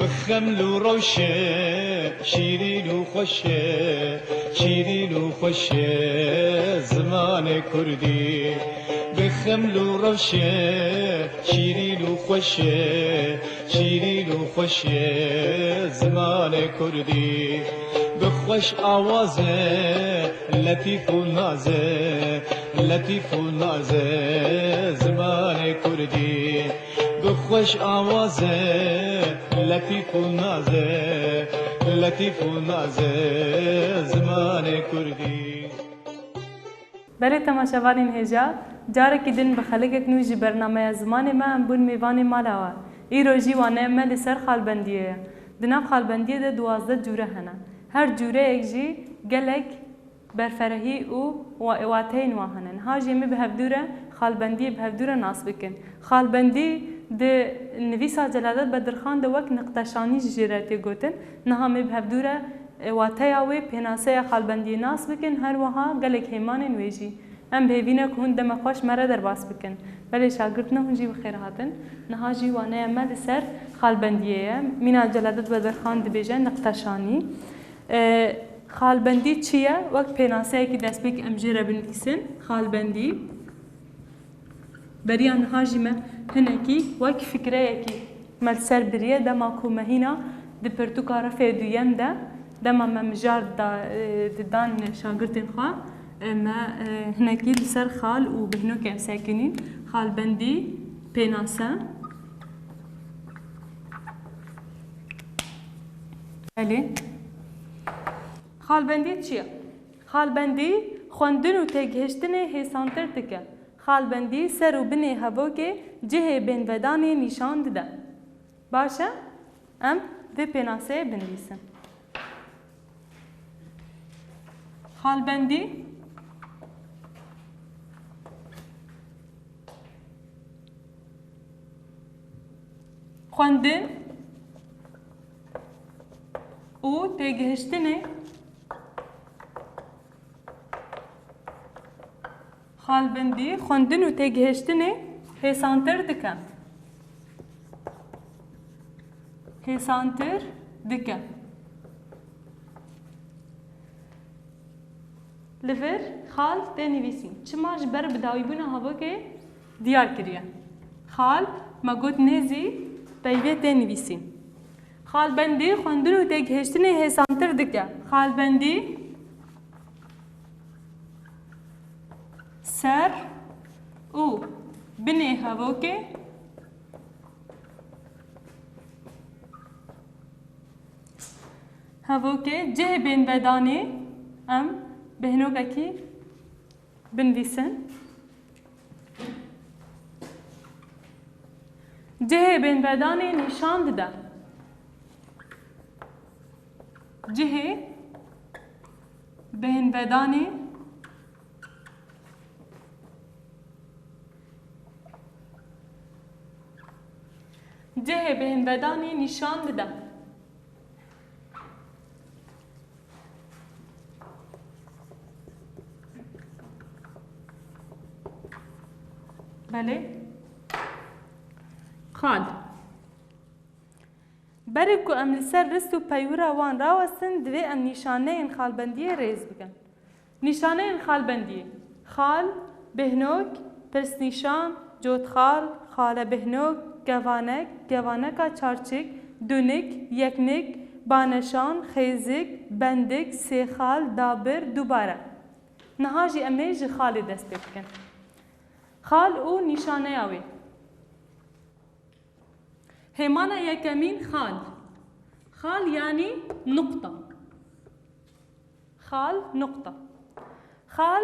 بخمل و روشه شیرین و خوشه شیرین و خوشه زمان کردی بخمل و روشه شیرین و خوشه شیرین و خوشه زمان کردی بخوش آوازه لطیف و نازه لطیف و نازه زمان کردی بخوش آوازه لطیف و نازه لطیف و نازه زمان کردی. بله تماشاوانین هجا جارکی دن بخلقک نوجی برنامه زمان ما ام بون میوان مالاوا ای روژی وانه مل سر خالبندیه دناب خالبندیه ده 12 جوره هنه هر جوره یک جی گلک برفرهی او واتین واهنن هاجی می بهفدوره خالبندی بهفدوره ناس بکن خالبندی ده نویسا جلالت بدرخان ده وک نقطشانی جیراتی گوتن نها می بهفدوره واتیاوی پناسه خالبندی ناس بکن هر وها گلک همان نویجی ام بهوینه که هون دم خوش مره در باس بکن ولی شاگرد نه هنجی بخیر هاتن نهاجی وانه عمل سر خالبندیه مینا جلالت بدرخان دبیجه نقطشانی خالبندی چیه؟ وقت پناسه کی دست بیک امجیره بنویسن خالبندی بریان هاجمه هنکی وقت فکره کی مل سر بریه دما کو مهینا د پرتوکاره فیدویم ده دما ممجار دان شاگردین خوا ما هنکی سر خال و بهنو که ساکنین خالبندی پناسه بله خالبندی چیه؟ خالبندی خوندن و تگهشتن هیسانتر تکه خالبندی سر و بنی هوا که جه بین ودانی نشان ده باشه؟ ام ده پناسه بنویسن خالبندی خوندن او تگهشتن خالبندی خوندن و تگهشتن هیسانتر دکه هیسانتر دکه لفر خال تنویسین چماش بر بداوی بنا هوا که دیار کریه خال ما گوت نزی پیوه تنویسین خالبندی خوندن و تگهشتن هیسانتر دکه خالبندی سر او بنی هوا که جه بین ودانی ام بهنو کی بنویسن جه بین ودانی نشان ده جه بین ودانی جه بین ودانی نشان ده بله خال برای که ام لسر رست و پیورا وان راوستن دوی ام نشانه این خالبندی ریز بکن نشانه این خالبندی خال بهنوک پرس نشان جوت خال خال بهنوک گوانک گوانکا چارچک دونک یکنک بانشان خیزک بندک سیخال دابر دوباره نهاجی امیج خالی دست بکن خال او نشانه آوی همانا یکمین خال یعنی نقطه خال نقطه خال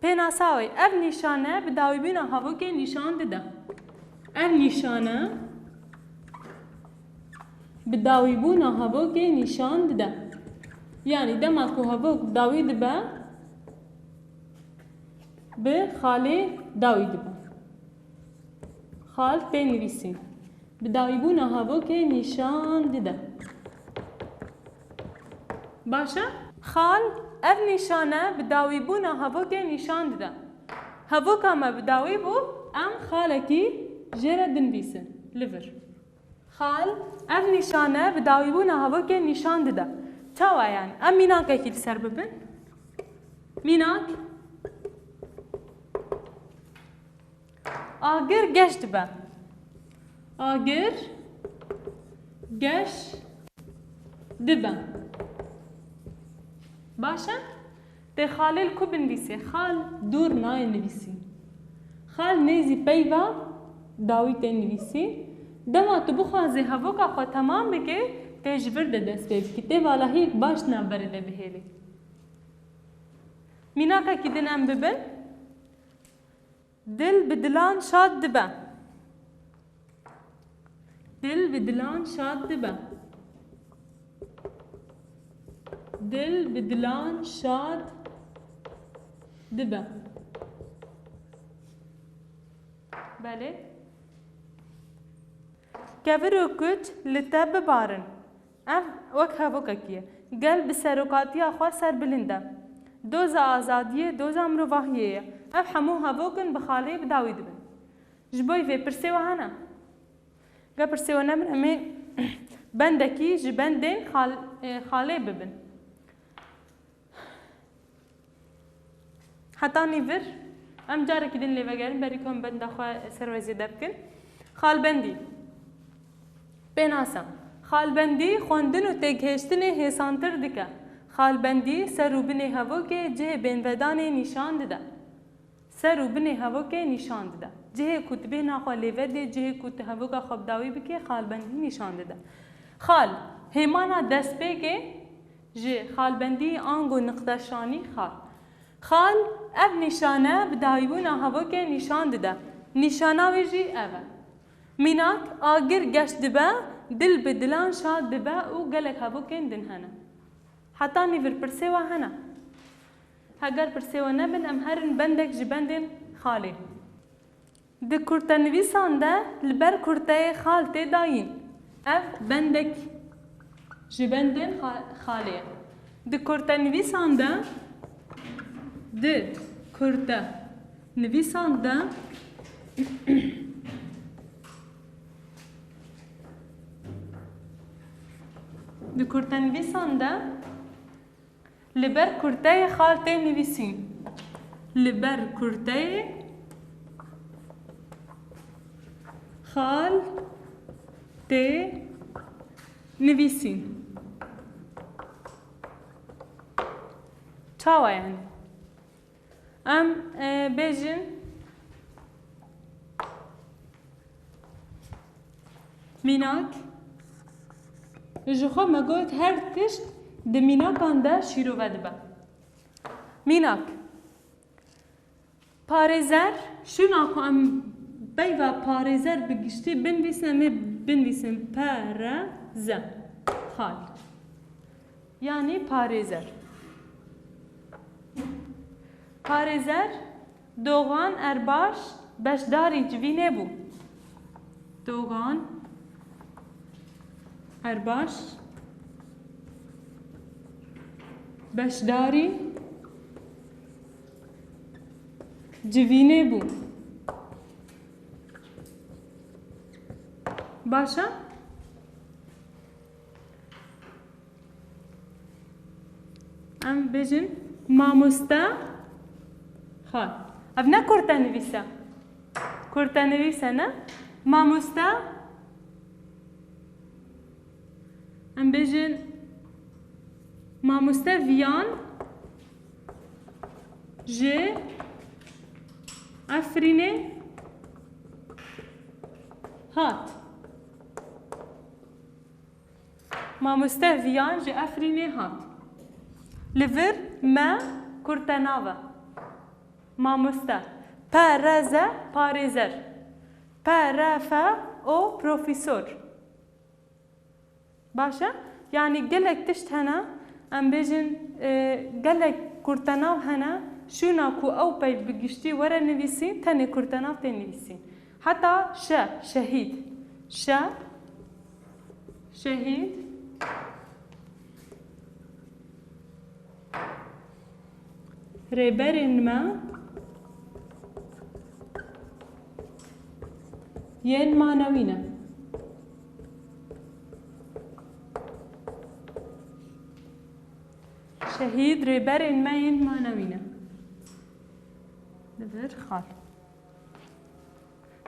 پناساوی اف نشانه بداوی بینا هوا که نشان ده اف نشانه بداوی بینا هوا که نشان ده یعنی دما کو هوا داوی ده به خاله داوی ده خال بنویسین بداوی بینا هوا که نشان ده باشه خال اف نشانه بداوی بونا هوا که نشان ده هوا کامه بداوی بو ام خاله کی جره دنویسن لور خال اف نشانه بداوی بونا هوا که نشان دده چاوا یعنی ام میناک اکی سر ببین میناک آگر گشت به آگر گشت دبه باشه ده خالل کو بنویسه خال دور نای نویسی خال نیزی پیوا داوی تی نویسی دما تو بخوازی هوا که خود تمام بگه تجبر ده دست بید که تی والا هیک باش نبرده بهیلی میناکا کی دنم ببن دل بدلان شاد دبه دل بدلان شاد دبه دل بدلان شاد دبه بله کور و کچ لطب بارن اف وک هوا کیه گل بسروکاتی آخوا سر بلنده دوز آزادیه دوز امروواهیه اف همو هوا کن بخاله بداوی دبن جبوی وی پرسه و هنه گه پرسه و نمن امه بندکی جبندین خاله ببن حتی نیور ام جاره که دین لیوه گرم بری کن بند خواه سروزی دبکن خالبندی بناسم خالبندی خوندن و تگهشتن حسانتر دکه خالبندی سروبن هوا که جه بینودان نشان دده سروبن هوا که نشان دده جه کتبه نخوا لیوه ده جه کت هوا که خواب داوی بکه خالبندی نشان دده خال همانا دست بگه جه خالبندی آنگو نقدشانی خال اف نشانه بداویبون هوا که نشان دده نشانه ویجی اوه میناک آگر گشت دبه دل بدلان شاد دبه او گلک هوا که دن هنه حتی نیور پرسه و هنه اگر پرسه و نبن ام هرن بندک جبندن خاله ده کرته نویسان ده لبر کرته خالته داین اف بندک جبندن خاله ده کرته نویسان ده ده کرده نویسان ده ده کرده نویسان ده لبر کرده خالته نویسین لبر کرده خالته نویسین چاوا یعنی ام بیجن میناک جخوا مگوید هر تشت ده میناکان ده شیرو ودبه میناک پارزر شونا کو ام بیوا پارزر بگشتی بنویسن امی بنویسن پارزر خال یعنی پارزر پارزر دوغان ارباش بشداری جوینه بو دوغان ارباش بشداری جوینه بو باشا ام بجن ماموستا خال اب نه کرته نویسه کرته نویسه نه ماموستا ام بجن ماموستا ویان جه افرینه هات ماموستا ویان جه افرینه هات لور ما کرته ناوه ماموستا پارزه پارزر پارفه او پروفیسور باشه یعنی گلک تشت هنه ام بیجن گلک کرتناو هنه شونا کو او پی بگشتی وره نویسین تنه کرتناو تی نویسین حتی شهید شهید رهبرین ما ین مانوینه شهید ریبرین مین مانوینه لبر خال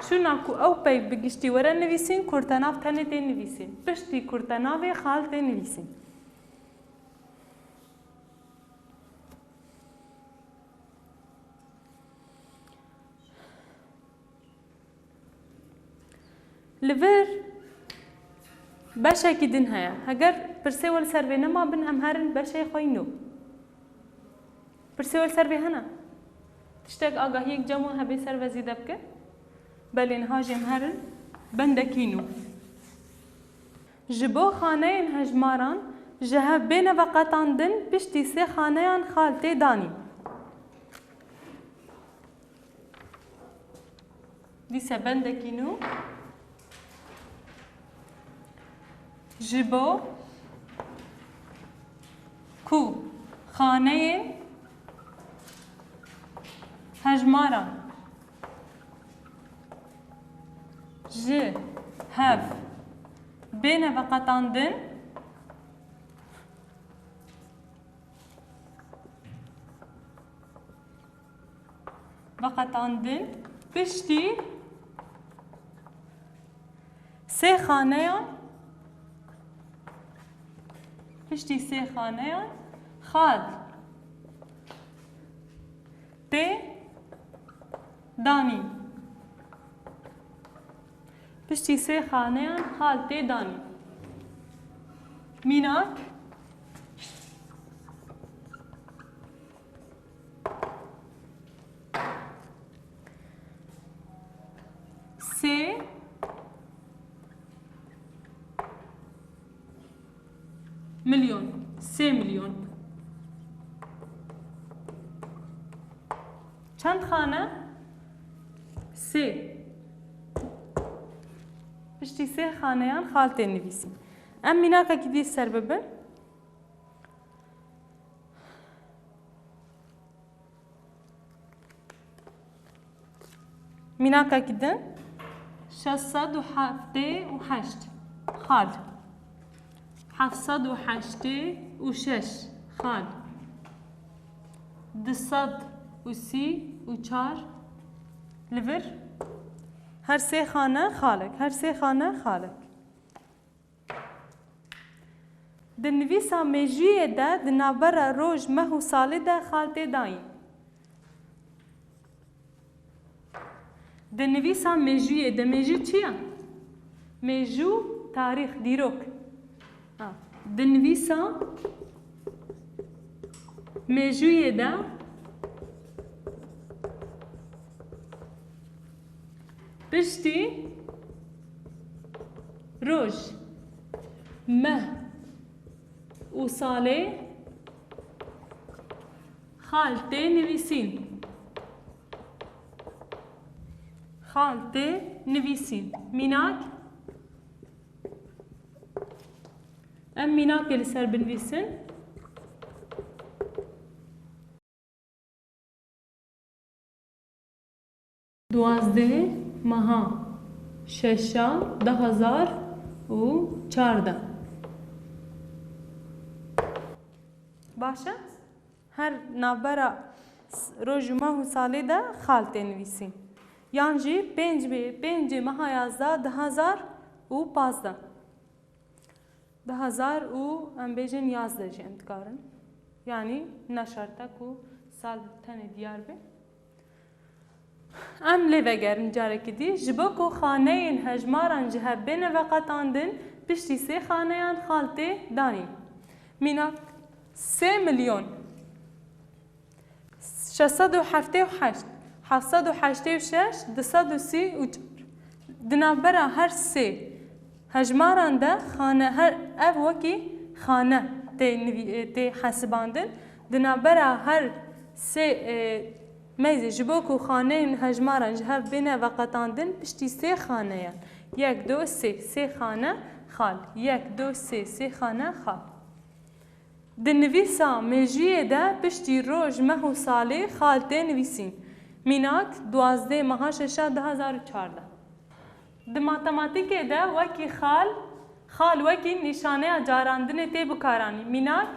شو ناکو او پی بگشتی وره نویسین کرتناف تنه تی نویسین پشتی کرتناف خال تی نویسین لبر باشا كيدن هيا هجر برسيول سربي نما بن هم هرن باشا خوينو برسيول سربي هنا تشتاق آقا هيك جمو هبي سربي زيدا بك بلين هاجم هرن بندكينو جبو خانين هجماران جهب بين وقتان دن بشتي سي خانيان خالتي داني دي سبندكينو جبو کو خانه هجمارا ج هف بین وقتاندن پشتی سه خانه پشتی سه خانه خال تی دانی پشتی سه خانه خال تی دانی میناک سه مليون 3 مليون چند خانه؟ 3 پشتی 3 خانه خالته نویسیم ام میناکا که دی سر ببن میناکا که دن 678 خال 786 خال 234 لبر هر سه خانه خالک هر سه خانه خالک دنویسا مجوی ده دنابرا روز مهو ساله ده خالته داین دنویسا مجوی ده مجو چیه؟ مجو تاریخ دیروک دنویسا مجوی ده پشتی روز مه و ساله خالته نویسین خالته نویسین میناک ام میناک لسر بنویسن دوازده ماها ششا 2014 باشه هر نابرا روز ماه و ساله ده خالته نویسین یعنی پنج ماه 11 2015 2000 و ام بیجن 11 جی انتکارن یعنی نشرته کو سال تن دیار به ام لیوگرن جاره کدی جبو کو خانه این هجماران جه بین وقتاندن پشتی سه خانه ان خالته دانی مینا 3 ملیون 678 786 234 دنابرا هر سه هجماران ده خانه هر او وکی خانه تی حسباندن دنابرا هر سه میزه جبوکو خانه هجماران جهب بینه وقتاندن پشتی سه خانه یان 1 2 3 خانه خال 1 2 3 خانه خال دنویسا مجوی ده پشتی روز مه و ساله خالته نویسین میناک 12 ماه 6 2014 د ماتماتیک ده وکی خال وکی نشانه جاراندن تی بکارانی میناک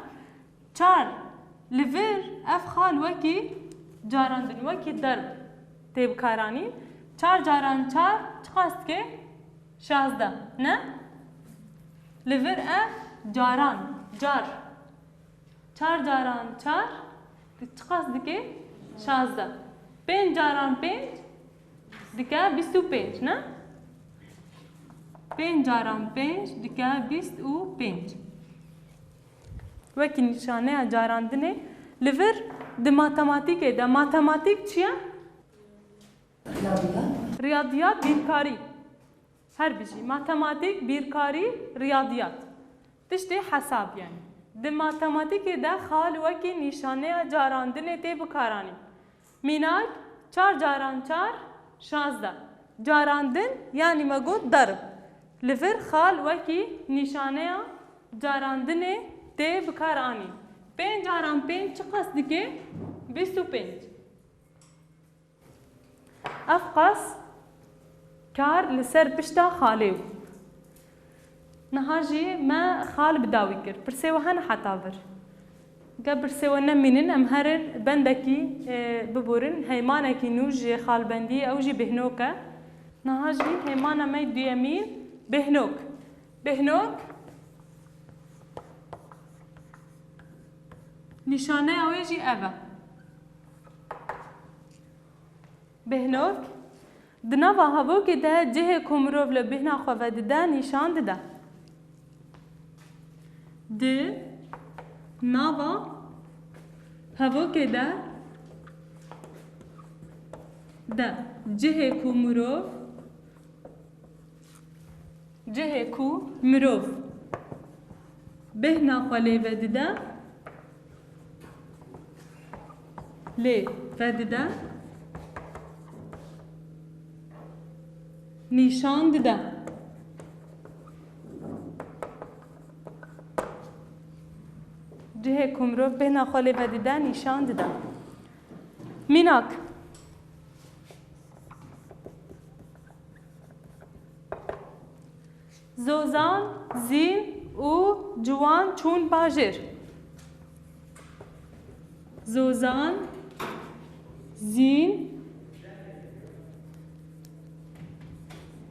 4 لفر اف خال وکی جاراندن وکی درب تیب کارانی 4 جاران 4 چقاست که 16 نه لفر اف جاران جار 4 جاران 4 چقاست که 16 5 جاران 5 دیگه 25 نه 5 جاران 5 دیگه 25 وکی نشانه جاراندنه لفر د ماتماتیک ده ماتماتیک چیه؟ ریاضیات بیرکاری هر بشی ماتماتیک بیرکاری ریاضیات تشتی حساب یعنی د ماتماتیک ده خال وکی نشانه جاراندنه تی بکارانی میناک 4 جاران 4 16 جاراندن یعنی مگود درب لفر خال وکی نشانه جاراندنه تی بکارانی 5 جاران 5 چه قصدی که 25 افقاس کار لسر پشتا خالیو نهاجی ما خال بداوی کرد پرسیو هن حتا بر که پرسیو نمینن ام هرن بندکی ببورن هیمانکی نوج خال بندی او جی بهنوکه نهاجی هیمانا می دیمین بهنوک بهنوک نشانه اویجی اوه بهنوک دنوا هاو که ده جه کمروف لبهنا خواه ده نشان ده ده نوا هاو که ده جه کمروف جه کمروف بهنا خواه لیوه ده لی فدده نشان ده جه کمرو بهنا خاله فدده نشان ده میناک زوزان زین و جوان چون باجر زوزان زین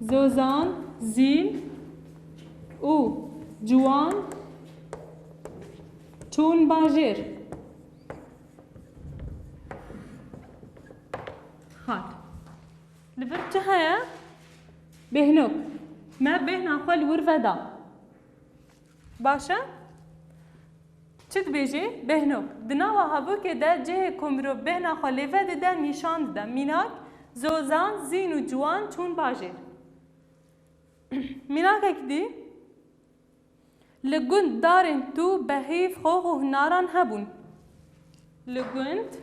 زوزان زین او جوان چون باجر خال لفت چه هیا بهنوک ما بهنا خال ورفدا باشه چت بیجی بهنوک دنوا هاو که ده جه کمرو بهنا خالیفه ده نشان ده میناک زوزان زین و جوان چون باجر میناک اکدی لگند دارن تو بهیف خوخ و هناران هبون لگند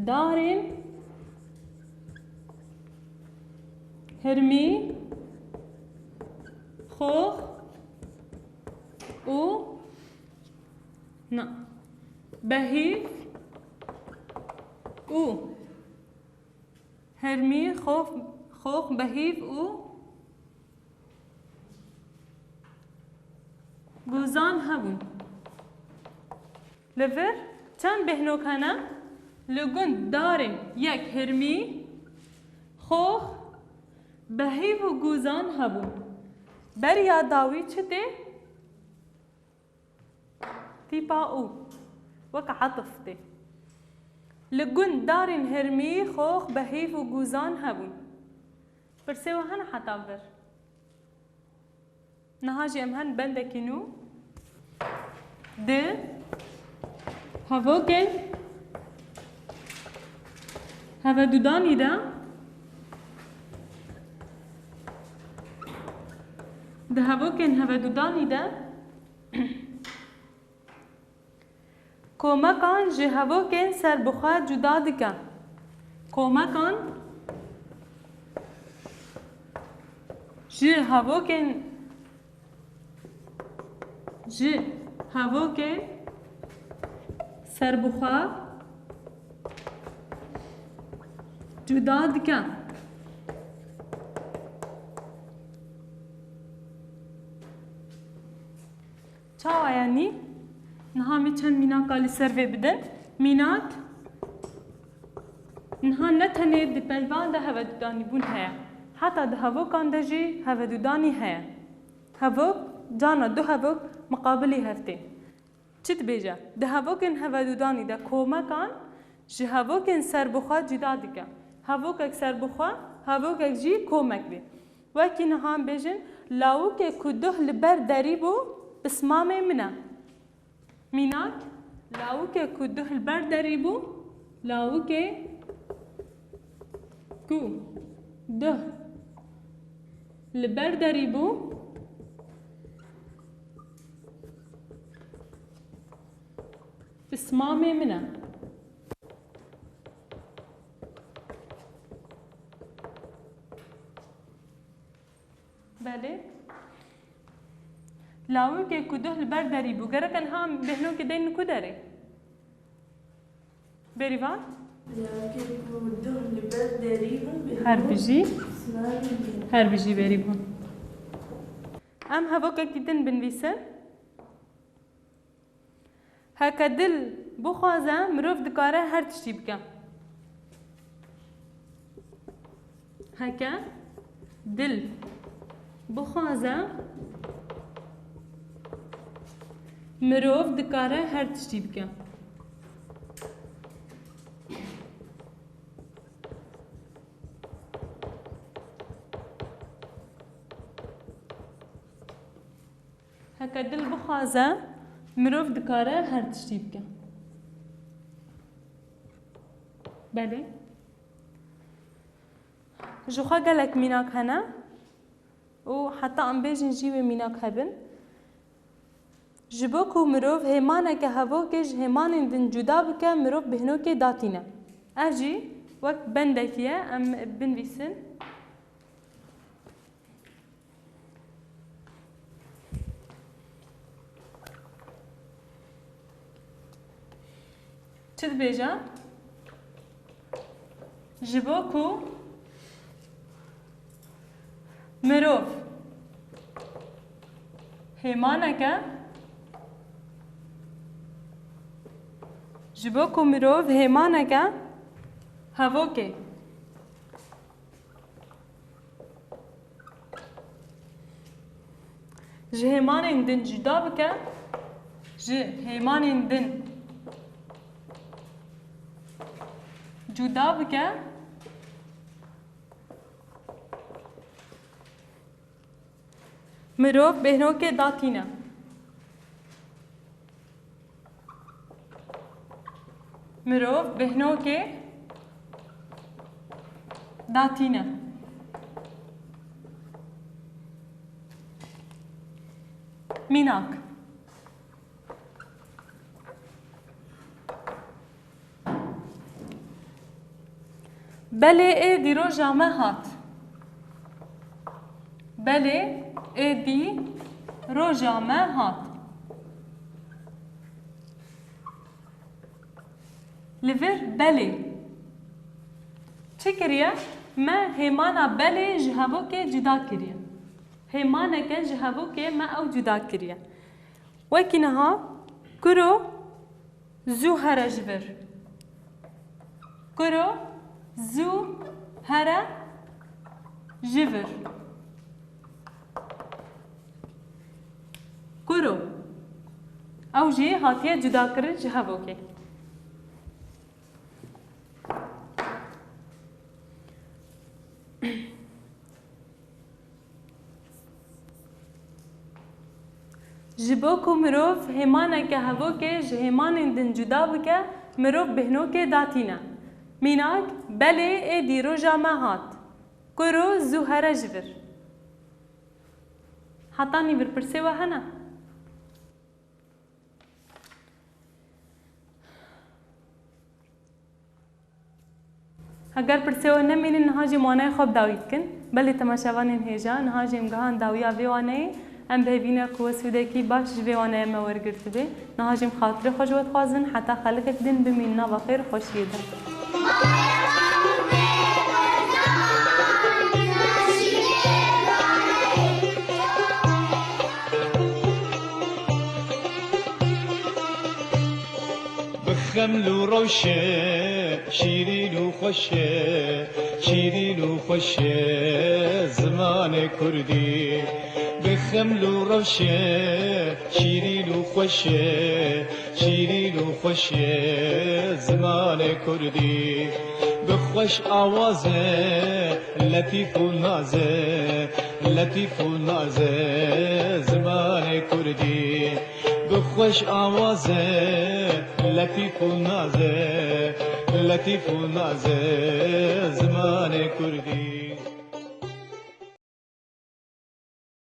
دارن هرمی خوخ او نه بهیف او هرمی خوخ بهیف او گوزان هبون لفر چند بهنوک هنه لگند دارن یک هرمی خوخ بهیف و گوزان هبون بریا داوی چه ده؟ تیپا او وک عطف ده لگند دارن هرمی خوخ بهیف و گوزان هبون پرسیو هن حتا بر نهاجی ام هن بندکینو ده هواگن هوا دودانی ده ده هواگن هوا دودانی ده کمکان جه هواگن سر بخار جدا دکن کمکان جه هواگن سر بخار جدا دکن چاوا یعنی نها می چند میناک آلی سروی بدن میناک نها نتنه دی پلوان ده هوا دودانی بون هیا حتی ده هواکان ده جی هوا دودانی هیا هواک جانا دو هواک مقابلی هفته چت بیجا ده هواکن هوا دودانی ده کومکان جی هواکن سر بخوا جدا دکا هواک اک سر بخوا هواک اک جی کومک بی وکی نهان بیجن لاوک کده لبر داری بو بسمام منا میناک لاوک کده لبر داری بو لاوک کو ده لبر داری بو بسمام منا بله لاوی که کده لبر داری بو گرکن هم بهنو که دین کداره بریوان هر بجی بری بون ام هوا که کدن بنویسن هکا دل بخوازم مروف دکاره هر تشتی بکم هکا دل بخوازم مروف دکاره هر تشتی بکم هکا دل بخوازم مروف دکاره هر تشتی بکم بله جوخا گلک میناک هنه و حتی ام بیجن جیوه میناک هبن جبو کو مروف هیمانه که هوا که هیمان دن جدا بکه مروف بهنو که داتینه اجی وقت بندکیه ام بنویسن چه بیجا جبو کو مروف هیمانه که جبو کو مروف هیمانه که هوا که جهیمان دن جدا بکه جهیمان دن جدا بکه مروف بهنو که داتینه مروف بهنو که داتینه میناک بله ای دی رو جامعه هات بله ای دی رو جامعه هات لور بله چه کریه؟ ما هیمانا بله جهبو که جدا کریه هیمانا که جهبو که ما او جدا کریه وکی نها کرو زو هره جبر کرو زو هره جبر کرو او جی هاتیه جدا کرد جهبو که جبو کو مروف هیمانه که هوا که جهیمان دن جدا بکه مروف بهنو که داتینه میناک بله ای دی رو جامعه هات کرو زوهره جبر حتی نیور پرسه و هنه اگر پرسه و نمینین نهاجی موانه خوب داوید کن بله تماشاوانین هیجا نهاجی امگهان داویا ویوانه ام بهبینه کو سوده کی باش جوانه ما ورگرت به نهاجم خاطر خوشوت خوازن حتی خلق دین بمیننا و خیر خوشیده بخمل و روشه شیرین و خوشه شیرین و خوشه زمان کردی بخمل و روشه شیرین و خوشه شیرین و خوشه زمان کردی بخوش آوازه لطیف و نازه لطیف و نازه زمان کردی بخوش آوازه لطیف و نازه لطیف و نازه زمان کردی